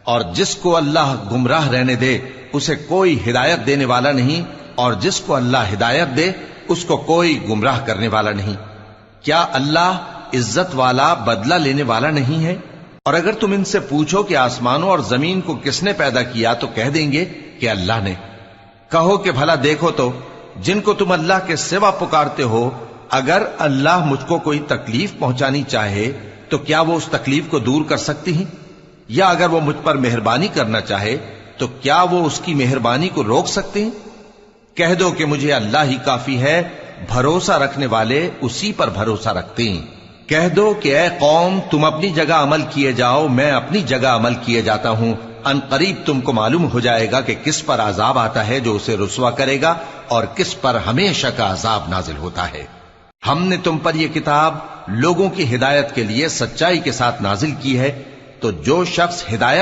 اور جس کو اللہ گمراہ رہنے دے اسے کوئی ہدایت دینے والا نہیں، اور جس کو اللہ ہدایت دے اس کو کوئی گمراہ کرنے والا نہیں۔ کیا اللہ عزت والا بدلہ لینے والا نہیں ہے؟ اور اگر تم ان سے پوچھو کہ آسمانوں اور زمین کو کس نے پیدا کیا تو کہہ دیں گے کہ اللہ نے۔ کہو کہ بھلا دیکھو تو جن کو تم اللہ کے سوا پکارتے ہو، اگر اللہ مجھ کو کوئی تکلیف پہنچانی چاہے تو کیا وہ اس تکلیف کو دور کر سکتی ہیں؟ یا اگر وہ مجھ پر مہربانی کرنا چاہے تو کیا وہ اس کی مہربانی کو روک سکتے ہیں؟ کہہ دو کہ مجھے اللہ ہی کافی ہے، بھروسہ رکھنے والے اسی پر بھروسہ رکھتے ہیں۔ کہہ دو کہ اے قوم تم اپنی جگہ عمل کیے جاؤ، میں اپنی جگہ عمل کیے جاتا ہوں، ان قریب تم کو معلوم ہو جائے گا کہ کس پر عذاب آتا ہے جو اسے رسوا کرے گا، اور کس پر ہمیشہ کا عذاب نازل ہوتا ہے۔ ہم نے تم پر یہ کتاب لوگوں کی ہدایت کے لیے سچائی کے ساتھ نازل کی ہے، تو جو شخص ہدایت